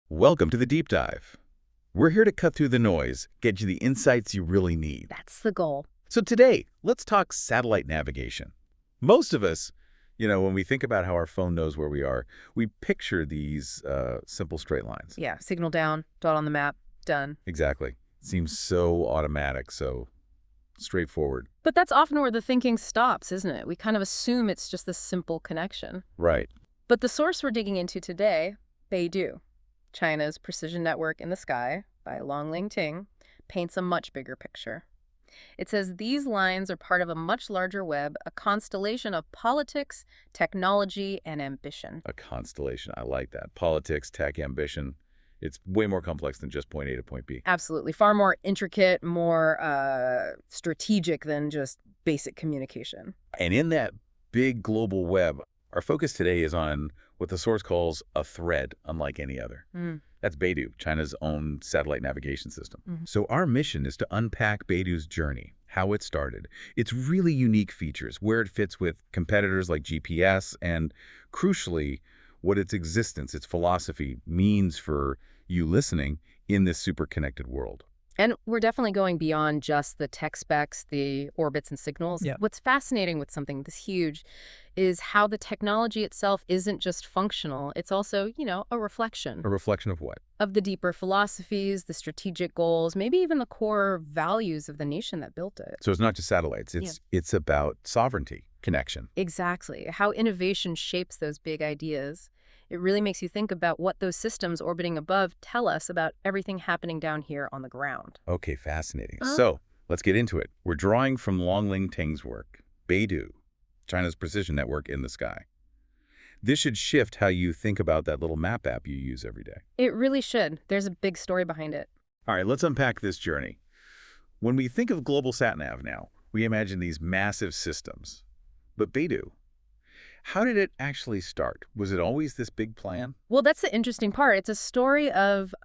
Welcome to the Deep Dive. We're here to cut through the noise, get you the insights you really need. That's the goal. So today, let's talk satellite navigation. Most of us, when we think about how our phone knows where we are, we picture these simple straight lines. Yeah, signal down, dot on the map, done. Exactly. Seems so automatic, so straightforward. But that's often where the thinking stops, isn't it? We kind of assume it's just this simple connection. Right. But the source we're digging into today, Beidou, China's precision network in the sky by Lóng Tíng, paints a much bigger picture. It says these lines are part of a much larger web, a constellation of politics, technology, and ambition. A constellation. I like that. Politics, tech, ambition. It's way more complex than just point A to point B. Absolutely. Far more intricate, more strategic than just basic communication. And in that big global web, our focus today is on what the source calls a thread unlike any other. That's Beidou, China's own satellite navigation system. So our mission is to unpack Beidou's journey, how it started, its really unique features, where it fits with competitors like GPS, and crucially, what its existence, its philosophy, means for you listening in this super connected world. And we're definitely going beyond just the tech specs, the orbits and signals. Yeah. What's fascinating with something this huge is how the technology itself isn't just functional. It's also, a reflection. A reflection of what? Of the deeper philosophies, the strategic goals, maybe even the core values of the nation that built it. So it's not just satellites. It's about sovereignty, connection. Exactly. How innovation shapes those big ideas. It really makes you think about what those systems orbiting above tell us about everything happening down here on the ground. Okay, fascinating. So let's get into it. We're drawing from Lóng Tíng's work, Beidou, China's precision network in the sky. This should shift how you think about that little map app you use every day. It really should. There's a big story behind it. All right, let's unpack this journey. When we think of global sat-nav now, we imagine these massive systems. But Beidou, how did it actually start? Was it always this big plan? Well, that's the interesting part. It's a story of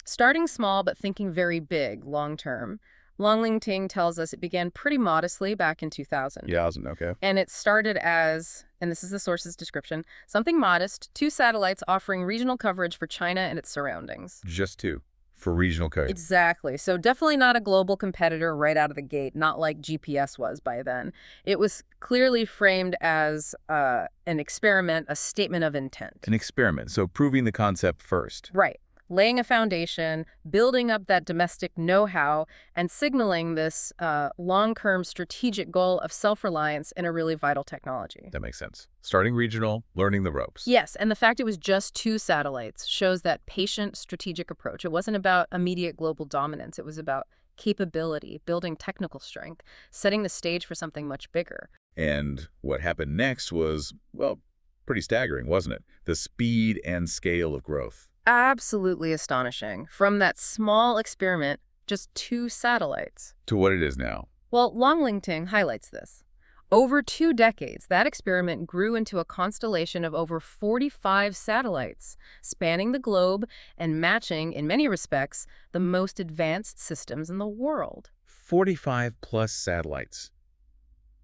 starting small but thinking very big long term. Lóng Tíng tells us it began pretty modestly back in 2000. Yeah, okay. And it started as, and this is the source's description, something modest, 2 satellites offering regional coverage for China and its surroundings. Just 2. For regional coverage. Exactly. So definitely not a global competitor right out of the gate, not like GPS was by then. It was clearly framed as an experiment, a statement of intent. An experiment, so proving the concept first. Right. Laying a foundation, building up that domestic know-how, and signaling this long-term strategic goal of self-reliance in a really vital technology. That makes sense. Starting regional, learning the ropes. Yes, and the fact it was just 2 satellites shows that patient strategic approach. It wasn't about immediate global dominance. It was about capability, building technical strength, setting the stage for something much bigger. And what happened next was, well, pretty staggering, wasn't it? The speed and scale of growth. Absolutely astonishing. From that small experiment, just 2 satellites. To what it is now. Well, Lóng Tíng highlights this. Over 2 decades, that experiment grew into a constellation of over 45 satellites, spanning the globe and matching, in many respects, the most advanced systems in the world. 45 plus satellites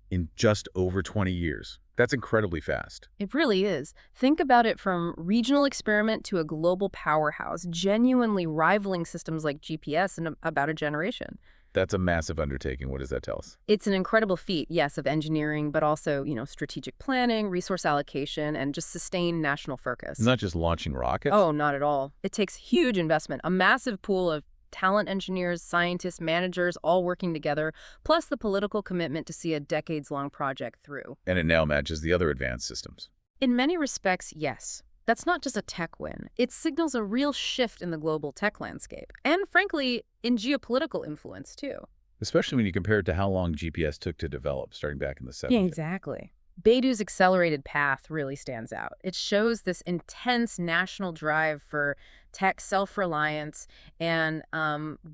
in just over 20 years. That's incredibly fast. It really is. Think about it from regional experiment to a global powerhouse, genuinely rivaling systems like GPS in about a generation. That's a massive undertaking. What does that tell us? It's an incredible feat, yes, of engineering, but also, strategic planning, resource allocation, and just sustained national focus. Not just launching rockets? Oh, not at all. It takes huge investment, a massive pool of talent engineers, scientists, managers, all working together, plus the political commitment to see a decades-long project through. And it now matches the other advanced systems. In many respects, yes. That's not just a tech win. It signals a real shift in the global tech landscape, and frankly, in geopolitical influence, too. Especially when you compare it to how long GPS took to develop, starting back in the 70s. Yeah, exactly. Beidou's accelerated path really stands out. It shows this intense national drive for tech self-reliance and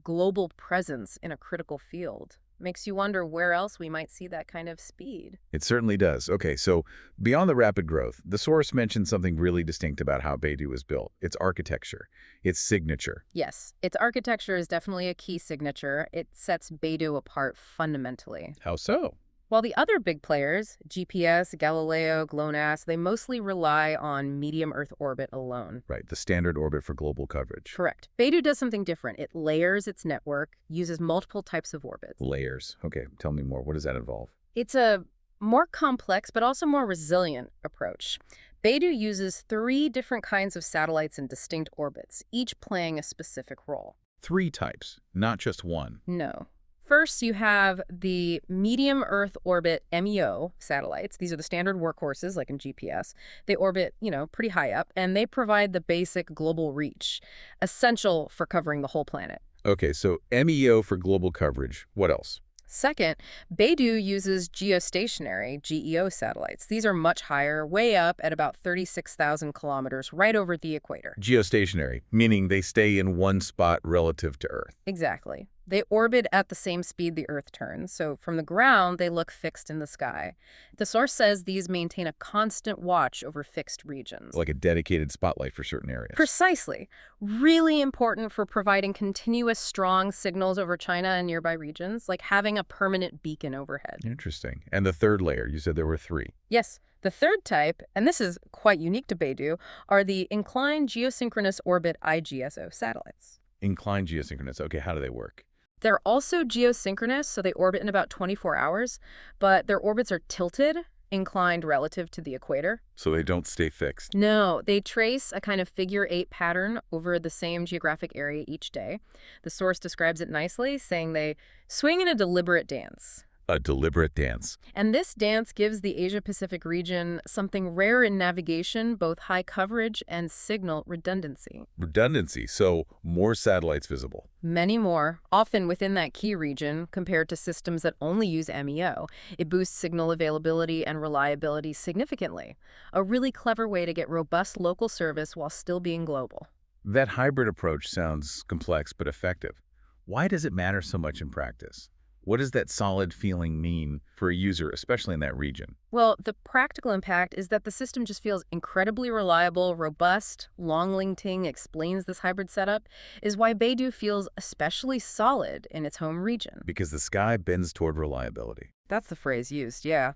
global presence in a critical field. Makes you wonder where else we might see that kind of speed. It certainly does. Okay, so beyond the rapid growth, the source mentioned something really distinct about how Beidou was built. Its architecture, its signature. Yes, its architecture is definitely a key signature. It sets Beidou apart fundamentally. How so? While the other big players, GPS, Galileo, GLONASS, they mostly rely on medium Earth orbit alone. Right, the standard orbit for global coverage. Correct. Beidou does something different. It layers its network, uses multiple types of orbits. Layers. Okay, tell me more. What does that involve? It's a more complex but also more resilient approach. Beidou uses 3 different kinds of satellites in distinct orbits, each playing a specific role. 3 types, not just one. No. First, you have the medium Earth orbit MEO satellites. These are the standard workhorses, like in GPS. They orbit, pretty high up, and they provide the basic global reach, essential for covering the whole planet. Okay, so MEO for global coverage. What else? Second, Beidou uses geostationary, GEO satellites. These are much higher, way up at about 36,000 kilometers, right over the equator. Geostationary, meaning they stay in one spot relative to Earth. Exactly. They orbit at the same speed the Earth turns, so from the ground, they look fixed in the sky. The source says these maintain a constant watch over fixed regions. Like a dedicated spotlight for certain areas. Precisely. Really important for providing continuous, strong signals over China and nearby regions, like having a permanent beacon overhead. Interesting. And the third layer, you said there were 3. Yes. The third type, and this is quite unique to Beidou, are the inclined geosynchronous orbit IGSO satellites. Inclined geosynchronous. Okay, how do they work? They're also geosynchronous, so they orbit in about 24 hours, but their orbits are tilted, inclined relative to the equator. So they don't stay fixed. No, they trace a kind of figure-8 pattern over the same geographic area each day. The source describes it nicely, saying they swing in a deliberate dance. A deliberate dance. And this dance gives the Asia-Pacific region something rare in navigation, both high coverage and signal redundancy. Redundancy, so more satellites visible. Many more, often within that key region, compared to systems that only use MEO. It boosts signal availability and reliability significantly. A really clever way to get robust local service while still being global. That hybrid approach sounds complex but effective. Why does it matter so much in practice? What does that solid feeling mean for a user, especially in that region? Well, the practical impact is that the system just feels incredibly reliable, robust. Lóng Tíng explains this hybrid setup is why Beidou feels especially solid in its home region. Because the sky bends toward reliability. That's the phrase used, yeah.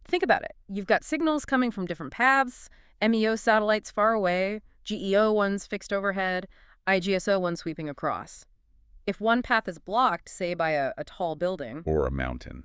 Think about it. You've got signals coming from different paths, MEO satellites far away, GEO ones fixed overhead, IGSO ones sweeping across. If one path is blocked, say by a tall building. Or a mountain.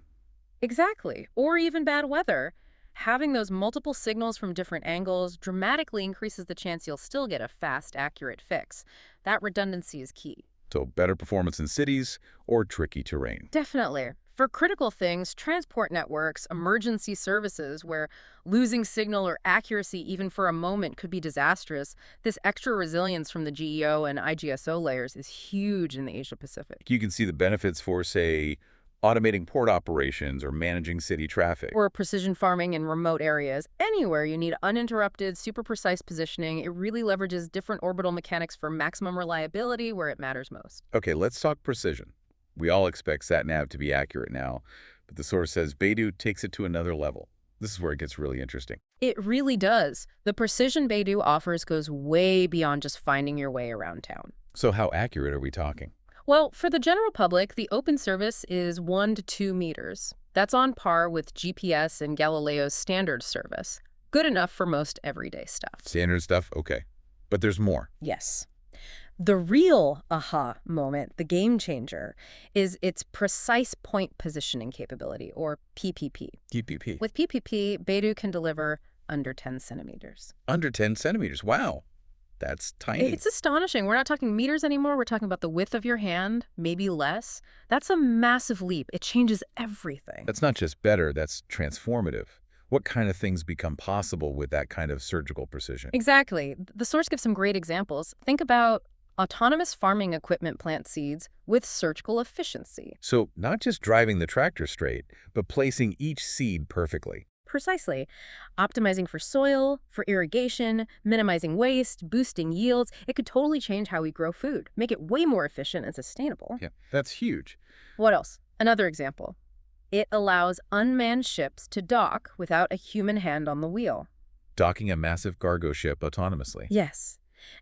Exactly. Or even bad weather. Having those multiple signals from different angles dramatically increases the chance you'll still get a fast, accurate fix. That redundancy is key. So better performance in cities or tricky terrain. Definitely. For critical things, transport networks, emergency services, where losing signal or accuracy even for a moment could be disastrous, this extra resilience from the GEO and IGSO layers is huge in the Asia-Pacific. You can see the benefits for, say, automating port operations or managing city traffic. Or precision farming in remote areas. Anywhere you need uninterrupted, super precise positioning, it really leverages different orbital mechanics for maximum reliability where it matters most. Okay, let's talk precision. We all expect sat-nav to be accurate now, but the source says Beidou takes it to another level. This is where it gets really interesting. It really does. The precision Beidou offers goes way beyond just finding your way around town. So how accurate are we talking? Well, for the general public, the open service is 1 to 2 meters. That's on par with GPS and Galileo's standard service. Good enough for most everyday stuff. Standard stuff? Okay. But there's more. Yes. The real aha moment, the game changer, is its precise point positioning capability, or PPP. PPP. With PPP, Beidou can deliver under 10 centimeters. Under 10 centimeters. Wow. That's tiny. It's astonishing. We're not talking meters anymore. We're talking about the width of your hand, maybe less. That's a massive leap. It changes everything. That's not just better, that's transformative. What kind of things become possible with that kind of surgical precision? Exactly. The source gives some great examples. Think about autonomous farming equipment plant seeds with surgical efficiency. So not just driving the tractor straight, but placing each seed perfectly. Precisely. Optimizing for soil, for irrigation, minimizing waste, boosting yields. It could totally change how we grow food, make it way more efficient and sustainable. Yeah, that's huge. What else? Another example. It allows unmanned ships to dock without a human hand on the wheel. Docking a massive cargo ship autonomously. Yes.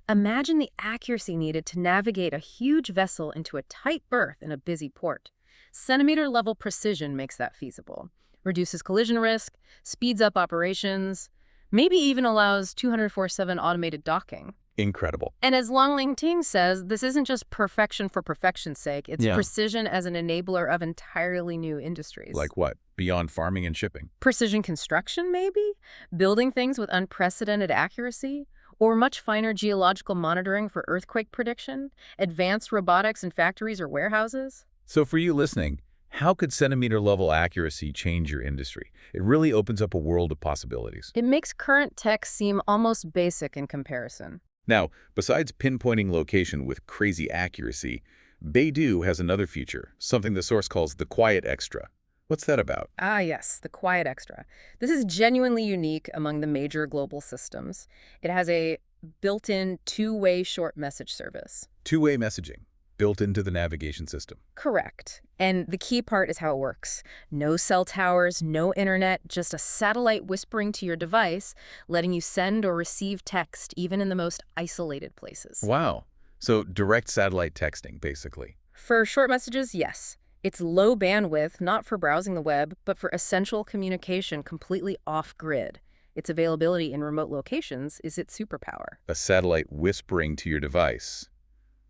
Imagine the accuracy needed to navigate a huge vessel into a tight berth in a busy port. Centimeter-level precision makes that feasible. Reduces collision risk, speeds up operations, maybe even allows 204/7 automated docking. Incredible. And as Lóng Tíng says, this isn't just perfection for perfection's sake. It's precision as an enabler of entirely new industries. Like what? Beyond farming and shipping? Precision construction, maybe? Building things with unprecedented accuracy? Or much finer geological monitoring for earthquake prediction? Advanced robotics in factories or warehouses? So for you listening, how could centimeter-level accuracy change your industry? It really opens up a world of possibilities. It makes current tech seem almost basic in comparison. Now, besides pinpointing location with crazy accuracy, Beidou has another feature, something the source calls the quiet extra. What's that about? Ah, yes, the quiet extra. This is genuinely unique among the major global systems. It has a built-in two-way short message service. Two-way messaging, built into the navigation system. Correct. And the key part is how it works. No cell towers, no internet, just a satellite whispering to your device, letting you send or receive text even in the most isolated places. Wow. So direct satellite texting, basically. For short messages, yes. It's low bandwidth, not for browsing the web, but for essential communication completely off-grid. Its availability in remote locations is its superpower. A satellite whispering to your device.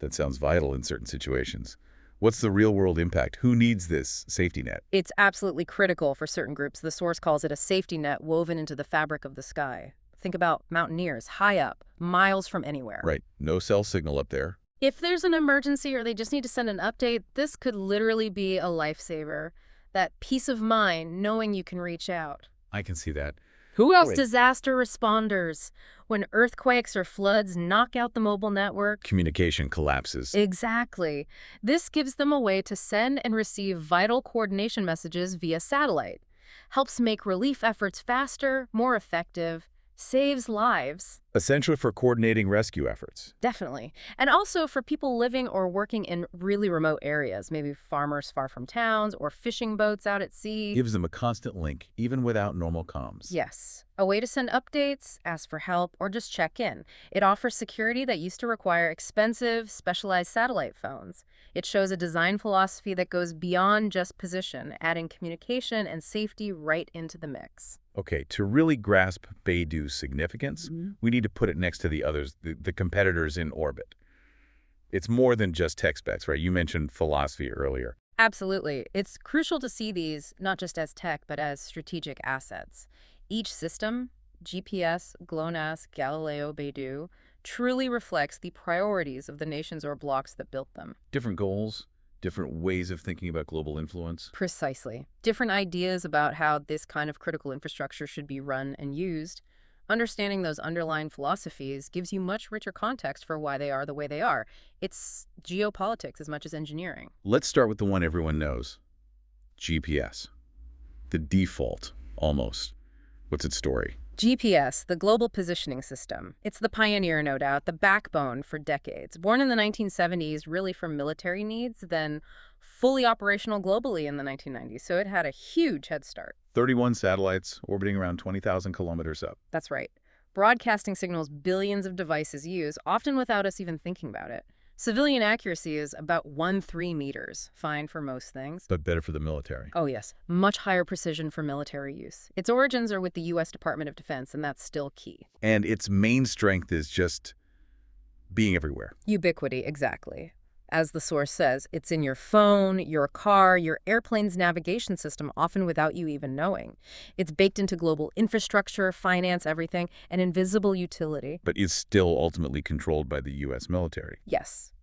That sounds vital in certain situations. What's the real-world impact? Who needs this safety net? It's absolutely critical for certain groups. The source calls it a safety net woven into the fabric of the sky. Think about mountaineers, high up, miles from anywhere. Right. No cell signal up there. If there's an emergency or they just need to send an update, this could literally be a lifesaver. That peace of mind, knowing you can reach out. I can see that. Who else? Disaster responders. When earthquakes or floods knock out the mobile network. Communication collapses. Exactly. This gives them a way to send and receive vital coordination messages via satellite. Helps make relief efforts faster, more effective, saves lives. Essential for coordinating rescue efforts. Definitely. And also for people living or working in really remote areas, maybe farmers far from towns or fishing boats out at sea. Gives them a constant link, even without normal comms. Yes. A way to send updates, ask for help, or just check in. It offers security that used to require expensive, specialized satellite phones. It shows a design philosophy that goes beyond just position, adding communication and safety right into the mix. Okay, to really grasp Beidou's significance, we need to put it next to the others, the competitors in orbit. It's more than just tech specs, right? You mentioned philosophy earlier. Absolutely. It's crucial to see these not just as tech, but as strategic assets. Each system, GPS, GLONASS, Galileo, Beidou, truly reflects the priorities of the nations or blocks that built them. Different goals, different ways of thinking about global influence. Precisely. Different ideas about how this kind of critical infrastructure should be run and used. Understanding those underlying philosophies gives you much richer context for why they are the way they are. It's geopolitics as much as engineering. Let's start with the one everyone knows. GPS. The default, almost. What's its story? GPS, the Global Positioning System. It's the pioneer, no doubt, the backbone for decades. Born in the 1970s, really for military needs, then fully operational globally in the 1990s. So it had a huge head start. 31 satellites orbiting around 20,000 kilometers up. That's right. Broadcasting signals billions of devices use, often without us even thinking about it. Civilian accuracy is about 1-3 meters, fine for most things. But better for the military. Oh, yes. Much higher precision for military use. Its origins are with the U.S. Department of Defense, and that's still key. And its main strength is just being everywhere. Ubiquity, exactly. As the source says, it's in your phone, your car, your airplane's navigation system, often without you even knowing. It's baked into global infrastructure, finance, everything, an invisible utility. But is still ultimately controlled by the U.S. military. Yes.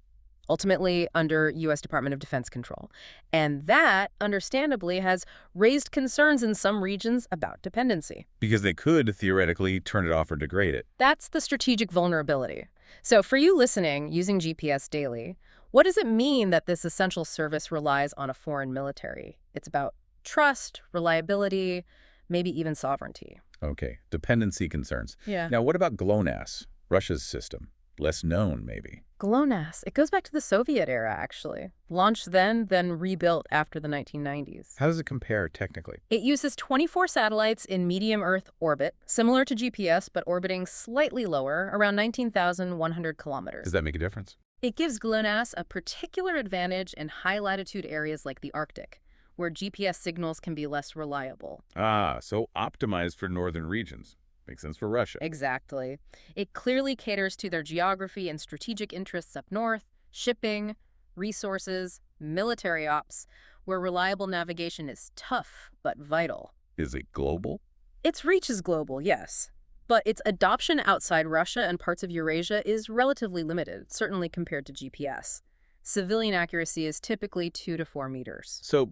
Ultimately under U.S. Department of Defense control. And that, understandably, has raised concerns in some regions about dependency. Because they could, theoretically, turn it off or degrade it. That's the strategic vulnerability. So for you listening, using GPS daily, what does it mean that this essential service relies on a foreign military? It's about trust, reliability, maybe even sovereignty. Okay, dependency concerns. Yeah. Now, what about GLONASS, Russia's system? Less known, maybe. GLONASS. It goes back to the Soviet era, actually. Launched then rebuilt after the 1990s. How does it compare technically? It uses 24 satellites in medium Earth orbit, similar to GPS, but orbiting slightly lower, around 19,100 kilometers. Does that make a difference? It gives GLONASS a particular advantage in high-latitude areas like the Arctic, where GPS signals can be less reliable. Ah, so optimized for northern regions. Makes sense for Russia. Exactly. It clearly caters to their geography and strategic interests up north, shipping, resources, military ops, where reliable navigation is tough but vital. Is it global? Its reach is global, yes, but its adoption outside Russia and parts of Eurasia is relatively limited, certainly compared to GPS. Civilian accuracy is typically 2 to 4 meters. So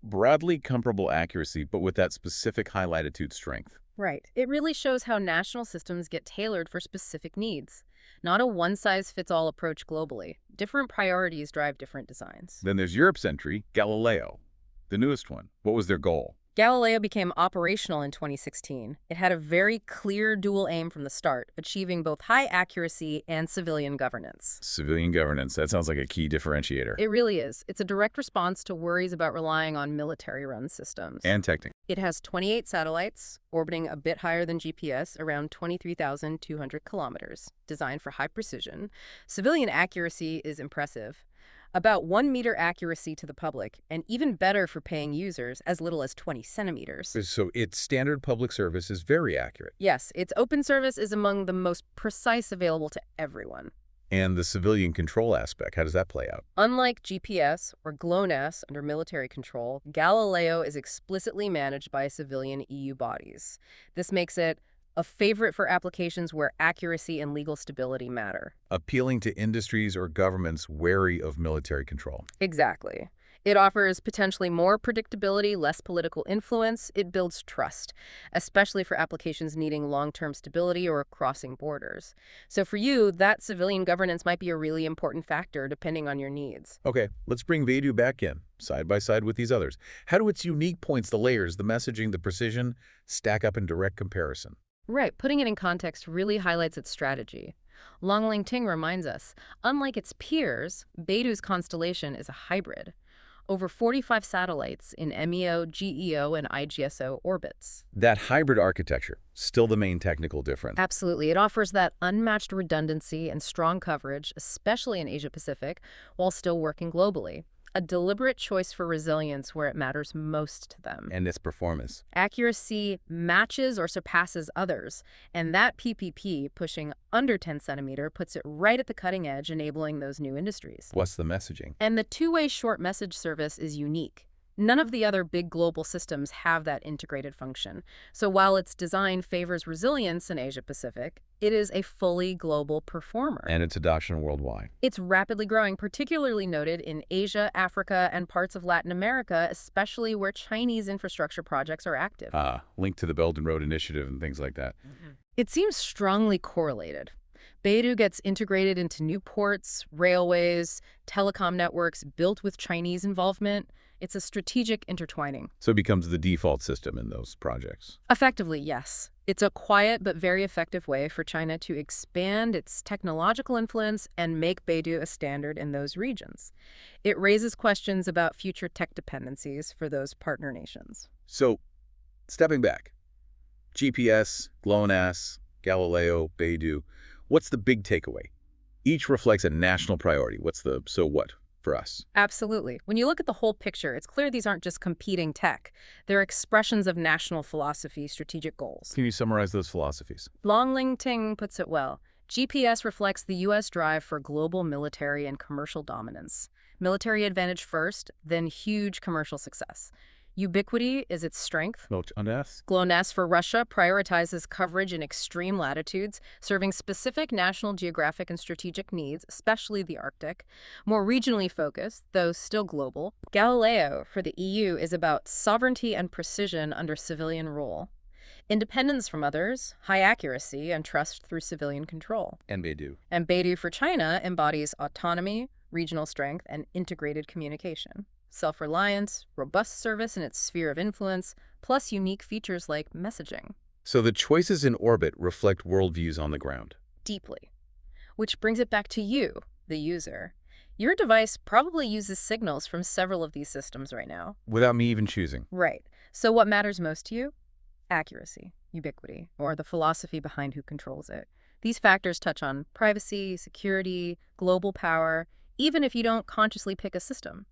broadly comparable accuracy, but with that specific high latitude strength. Right. It really shows how national systems get tailored for specific needs. Not a one-size-fits-all approach globally. Different priorities drive different designs. Then there's Europe's entry, Galileo, the newest one. What was their goal? Galileo became operational in 2016. It had a very clear dual aim from the start, achieving both high accuracy and civilian governance. Civilian governance. That sounds like a key differentiator. It really is. It's a direct response to worries about relying on military-run systems. And technical. It has 28 satellites, orbiting a bit higher than GPS, around 23,200 kilometers, designed for high precision. Civilian accuracy is impressive. About 1 meter accuracy to the public, and even better for paying users, as little as 20 centimeters. So its standard public service is very accurate. Yes, its open service is among the most precise available to everyone. And the civilian control aspect, how does that play out? Unlike GPS or GLONASS under military control, Galileo is explicitly managed by civilian EU bodies. This makes it a favorite for applications where accuracy and legal stability matter. Appealing to industries or governments wary of military control. Exactly. It offers potentially more predictability, less political influence. It builds trust, especially for applications needing long-term stability or crossing borders. So for you, that civilian governance might be a really important factor depending on your needs. Okay, let's bring Beidou back in, side by side with these others. How do its unique points, the layers, the messaging, the precision, stack up in direct comparison? Right, putting it in context really highlights its strategy. Lóng Tíng reminds us, unlike its peers, Beidou's constellation is a hybrid. Over 45 satellites in MEO, GEO, and IGSO orbits. That hybrid architecture, still the main technical difference. Absolutely. It offers that unmatched redundancy and strong coverage, especially in Asia-Pacific, while still working globally. A deliberate choice for resilience where it matters most to them. And its performance. Accuracy matches or surpasses others, and that PPP, pushing under 10 centimeter, puts it right at the cutting edge, enabling those new industries. What's the messaging? And the two-way short message service is unique. None of the other big global systems have that integrated function. So while its design favors resilience in Asia-Pacific, it is a fully global performer. And its adoption worldwide. It's rapidly growing, particularly noted in Asia, Africa, and parts of Latin America, especially where Chinese infrastructure projects are active. Linked to the Belt and Road Initiative and things like that. It seems strongly correlated. Beidou gets integrated into new ports, railways, telecom networks built with Chinese involvement. It's a strategic intertwining. So it becomes the default system in those projects. Effectively, yes. It's a quiet but very effective way for China to expand its technological influence and make Beidou a standard in those regions. It raises questions about future tech dependencies for those partner nations. So, stepping back, GPS, GLONASS, Galileo, Beidou, what's the big takeaway? Each reflects a national priority. What's the so what for us? Absolutely. When you look at the whole picture, it's clear these aren't just competing tech. They're expressions of national philosophy, strategic goals. Can you summarize those philosophies? Lóng Tíng puts it well. GPS reflects the U.S. drive for global military and commercial dominance. Military advantage first, then huge commercial success. Ubiquity is its strength. GLONASS for Russia prioritizes coverage in extreme latitudes, serving specific national geographic and strategic needs, especially the Arctic. More regionally focused, though still global. Galileo for the EU is about sovereignty and precision under civilian rule. Independence from others, high accuracy, and trust through civilian control. And Beidou. And Beidou for China embodies autonomy, regional strength, and integrated communication. Self-reliance, robust service in its sphere of influence, plus unique features like messaging. So the choices in orbit reflect worldviews on the ground. Deeply. Which brings it back to you, the user. Your device probably uses signals from several of these systems right now. Without me even choosing. Right. So what matters most to you? Accuracy, ubiquity, or the philosophy behind who controls it. These factors touch on privacy, security, global power, even if you don't consciously pick a system.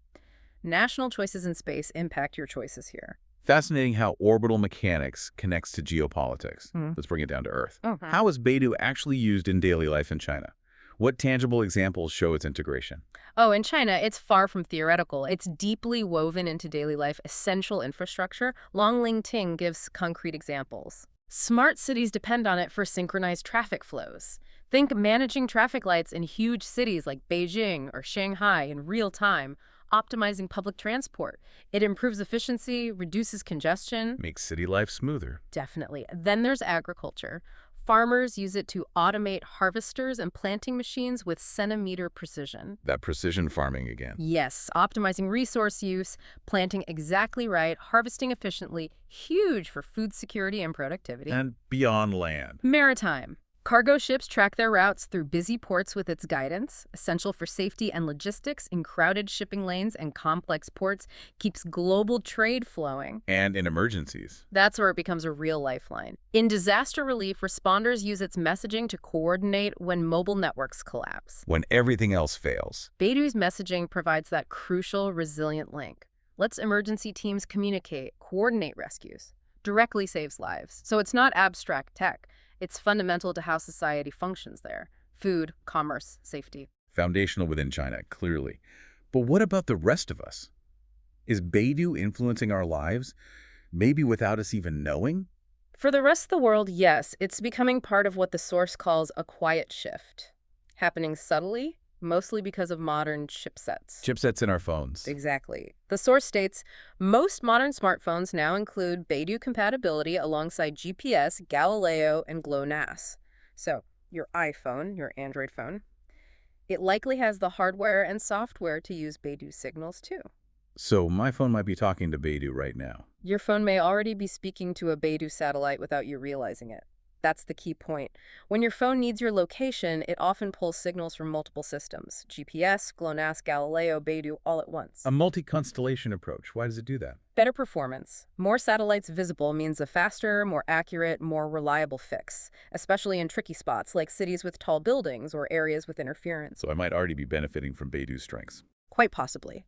National choices in space impact your choices here. Fascinating how orbital mechanics connects to geopolitics. Let's bring it down to Earth. How is Beidou actually used in daily life in China? What tangible examples show its integration? Oh, in China, it's far from theoretical. It's deeply woven into daily life, essential infrastructure. Lóng Tíng gives concrete examples. Smart cities depend on it for synchronized traffic flows. Think managing traffic lights in huge cities like Beijing or Shanghai in real time, optimizing public transport. It improves efficiency, reduces congestion. Makes city life smoother. Definitely. Then there's agriculture. Farmers use it to automate harvesters and planting machines with centimeter precision. That precision farming again. Yes, optimizing resource use, planting exactly right, harvesting efficiently, huge for food security and productivity. And beyond land. Maritime. Cargo ships track their routes through busy ports with its guidance, essential for safety and logistics in crowded shipping lanes and complex ports, keeps global trade flowing. And in emergencies. That's where it becomes a real lifeline. In disaster relief, responders use its messaging to coordinate when mobile networks collapse. When everything else fails. Beidou's messaging provides that crucial, resilient link. Lets emergency teams communicate, coordinate rescues. Directly saves lives. So it's not abstract tech. It's fundamental to how society functions there. Food, commerce, safety. Foundational within China, clearly. But what about the rest of us? Is Beidou influencing our lives, maybe without us even knowing? For the rest of the world, yes, it's becoming part of what the source calls a quiet shift. Happening subtly, mostly because of modern chipsets. Chipsets in our phones. Exactly. The source states, most modern smartphones now include Beidou compatibility alongside GPS, Galileo, and GLONASS. So, your iPhone, your Android phone, it likely has the hardware and software to use Beidou signals too. So my phone might be talking to Beidou right now. Your phone may already be speaking to a Beidou satellite without you realizing it. That's the key point. When your phone needs your location, it often pulls signals from multiple systems. GPS, GLONASS, Galileo, Beidou, all at once. A multi-constellation approach. Why does it do that? Better performance. More satellites visible means a faster, more accurate, more reliable fix, especially in tricky spots like cities with tall buildings or areas with interference. So I might already be benefiting from Beidou's strengths. Quite possibly.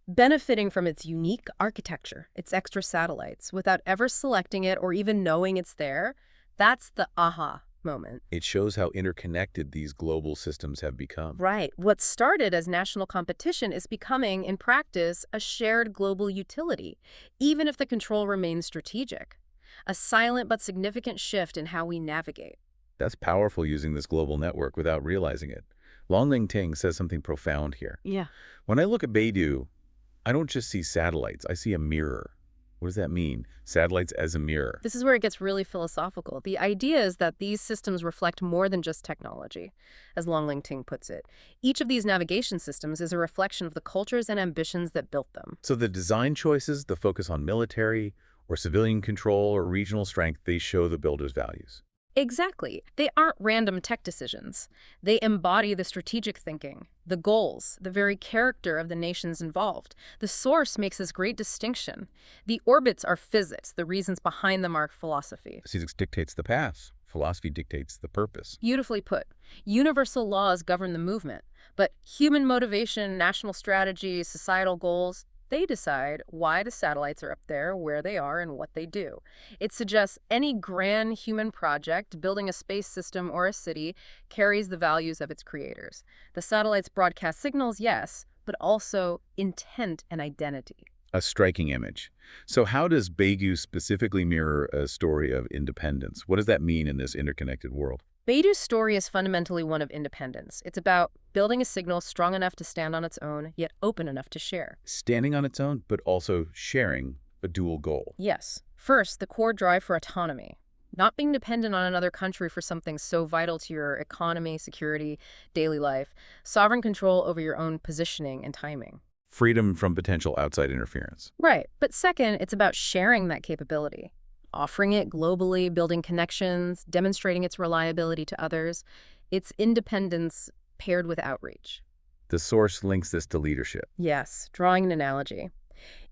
Benefiting from its unique architecture, its extra satellites, without ever selecting it or even knowing it's there. That's the aha moment. It shows how interconnected these global systems have become. Right. What started as national competition is becoming, in practice, a shared global utility, even if the control remains strategic. A silent but significant shift in how we navigate. That's powerful, using this global network without realizing it. Lóng Tíng says something profound here. Yeah. When I look at Beidou, I don't just see satellites, I see a mirror. What does that mean? Satellites as a mirror. This is where it gets really philosophical. The idea is that these systems reflect more than just technology, as Lóng Tíng puts it. Each of these navigation systems is a reflection of the cultures and ambitions that built them. So the design choices, the focus on military or civilian control or regional strength, they show the builder's values. Exactly. They aren't random tech decisions. They embody the strategic thinking, the goals, the very character of the nations involved. The source makes this great distinction. The orbits are physics. The reasons behind them are philosophy. Physics dictates the path. Philosophy dictates the purpose. Beautifully put. Universal laws govern the movement, but human motivation, national strategy, societal goals, they decide why the satellites are up there, where they are, and what they do. It suggests any grand human project, building a space system or a city, carries the values of its creators. The satellites broadcast signals, yes, but also intent and identity. A striking image. So how does Beidou specifically mirror a story of independence? What does that mean in this interconnected world? Beidou's story is fundamentally one of independence. It's about building a signal strong enough to stand on its own, yet open enough to share. Standing on its own, but also sharing, a dual goal. Yes. First, the core drive for autonomy. Not being dependent on another country for something so vital to your economy, security, daily life. Sovereign control over your own positioning and timing. Freedom from potential outside interference. Right. But second, it's about sharing that capability. Offering it globally, building connections, demonstrating its reliability to others. It's independence paired with outreach. The source links this to leadership. Yes, drawing an analogy.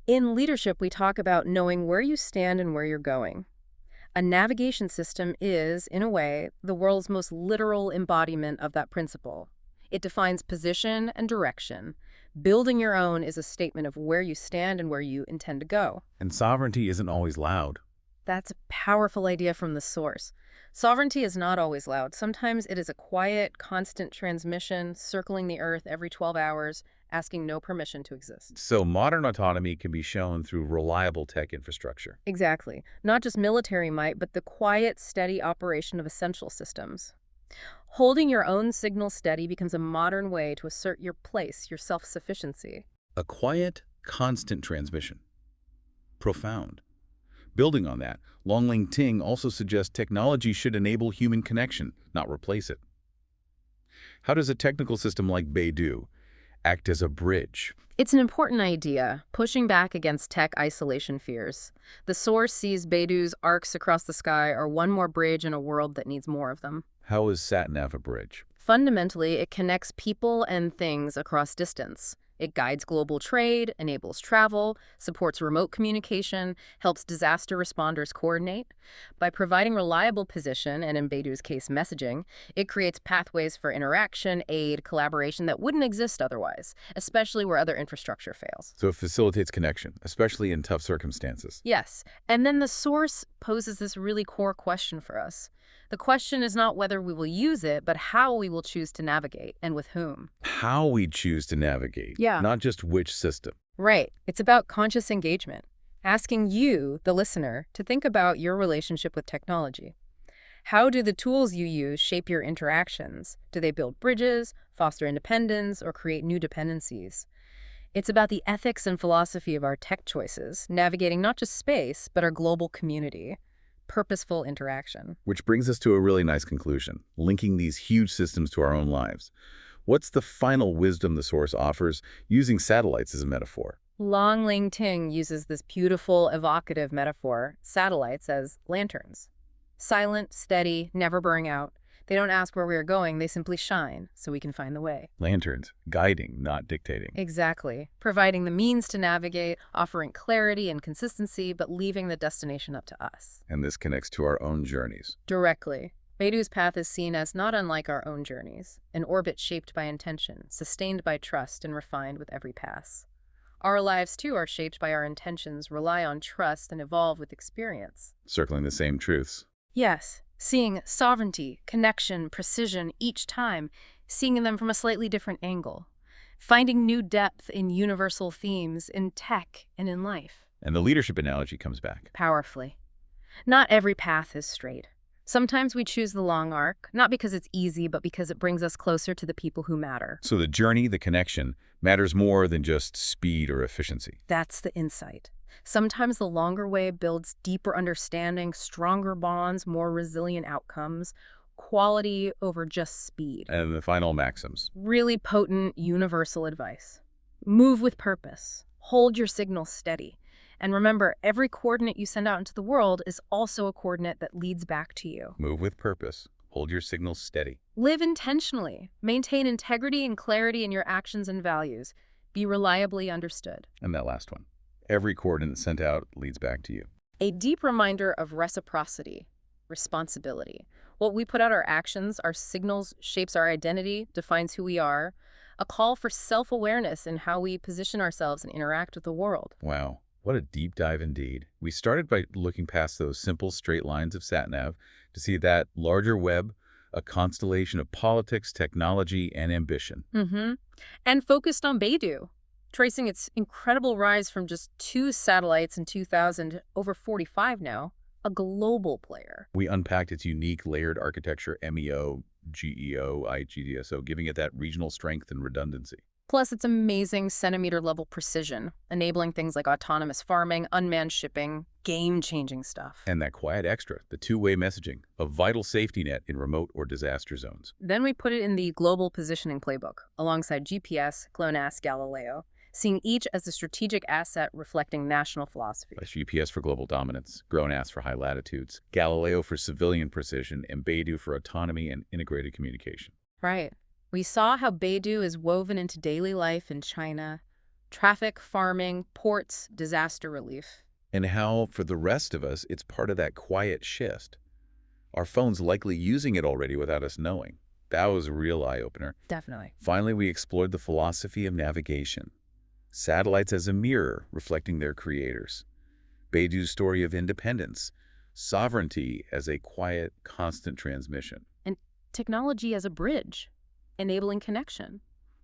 In leadership, we talk about knowing where you stand and where you're going. A navigation system is, in a way, the world's most literal embodiment of that principle. It defines position and direction. Building your own is a statement of where you stand and where you intend to go. And sovereignty isn't always loud. That's a powerful idea from the source. Sovereignty is not always loud. Sometimes it is a quiet, constant transmission circling the Earth every 12 hours, asking no permission to exist. So modern autonomy can be shown through reliable tech infrastructure. Exactly. Not just military might, but the quiet, steady operation of essential systems. Holding your own signal steady becomes a modern way to assert your place, your self-sufficiency. A quiet, constant transmission. Profound. Building on that, Lóng Tíng also suggests technology should enable human connection, not replace it. How does a technical system like Beidou act as a bridge? It's an important idea, pushing back against tech isolation fears. The source sees Beidou's arcs across the sky are one more bridge in a world that needs more of them. How is SatNav a bridge? Fundamentally, it connects people and things across distance. It guides global trade, enables travel, supports remote communication, helps disaster responders coordinate. By providing reliable position, and in Beidou's case, messaging, it creates pathways for interaction, aid, collaboration that wouldn't exist otherwise, especially where other infrastructure fails. So it facilitates connection, especially in tough circumstances. Yes, and then the source poses this really core question for us. The question is not whether we will use it, but how we will choose to navigate, and with whom. How we choose to navigate, Yeah. not just which system. Right. It's about conscious engagement, asking you, the listener, to think about your relationship with technology. How do the tools you use shape your interactions? Do they build bridges, foster independence, or create new dependencies? It's about the ethics and philosophy of our tech choices, navigating not just space, but our global community. Purposeful interaction. Which brings us to a really nice conclusion, linking these huge systems to our own lives. What's the final wisdom the source offers using satellites as a metaphor? Lóng Tíng uses this beautiful, evocative metaphor, satellites, as lanterns. Silent, steady, never burning out. They don't ask where we are going, they simply shine so we can find the way. Lanterns, guiding, not dictating. Exactly. Providing the means to navigate, offering clarity and consistency, but leaving the destination up to us. And this connects to our own journeys. Directly. Beidou's path is seen as not unlike our own journeys, an orbit shaped by intention, sustained by trust, and refined with every pass. Our lives, too, are shaped by our intentions, rely on trust, and evolve with experience. Circling the same truths. Yes. Seeing sovereignty, connection, precision each time, seeing them from a slightly different angle. Finding new depth in universal themes, in tech, and in life. And the leadership analogy comes back. Powerfully. Not every path is straight. Sometimes we choose the long arc, not because it's easy, but because it brings us closer to the people who matter. So the journey, the connection, matters more than just speed or efficiency. That's the insight. Sometimes the longer way builds deeper understanding, stronger bonds, more resilient outcomes, quality over just speed. And the final maxims. Really potent, universal advice. Move with purpose. Hold your signal steady. And remember, every coordinate you send out into the world is also a coordinate that leads back to you. Move with purpose. Hold your signals steady. Live intentionally. Maintain integrity and clarity in your actions and values. Be reliably understood. And that last one. Every coordinate sent out leads back to you. A deep reminder of reciprocity, responsibility. What we put out our actions, our signals, shapes our identity, defines who we are. A call for self-awareness in how we position ourselves and interact with the world. Wow, what a deep dive indeed. We started by looking past those simple straight lines of SatNav to see that larger web, a constellation of politics, technology, and ambition. And focused on Beidou, tracing its incredible rise from just 2 satellites in 2000 to over 45 now, a global player. We unpacked its unique layered architecture, MEO, GEO, IGDSO, giving it that regional strength and redundancy. Plus its amazing centimeter-level precision, enabling things like autonomous farming, unmanned shipping, game-changing stuff. And that quiet extra, the two-way messaging, a vital safety net in remote or disaster zones. Then we put it in the global positioning playbook, alongside GPS, GLONASS, Galileo, seeing each as a strategic asset reflecting national philosophy. That's GPS for global dominance, GLONASS for high latitudes, Galileo for civilian precision, and Beidou for autonomy and integrated communication. Right. We saw how Beidou is woven into daily life in China, traffic, farming, ports, disaster relief. And how, for the rest of us, it's part of that quiet shift. Our phone's likely using it already without us knowing. That was a real eye-opener. Definitely. Finally, we explored the philosophy of navigation. Satellites as a mirror reflecting their creators. Beidou's story of independence. Sovereignty as a quiet, constant transmission. And technology as a bridge, enabling connection,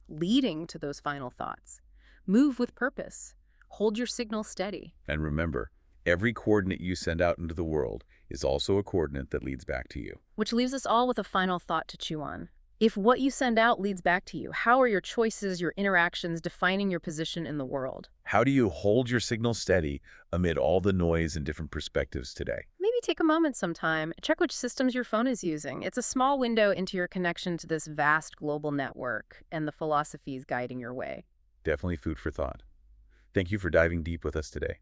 leading to those final thoughts. Move with purpose. Hold your signal steady. And remember, every coordinate you send out into the world is also a coordinate that leads back to you. Which leaves us all with a final thought to chew on. If what you send out leads back to you, how are your choices, your interactions defining your position in the world? How do you hold your signal steady amid all the noise and different perspectives today? Maybe take a moment sometime, check which systems your phone is using. It's a small window into your connection to this vast global network and the philosophies guiding your way. Definitely food for thought. Thank you for diving deep with us today.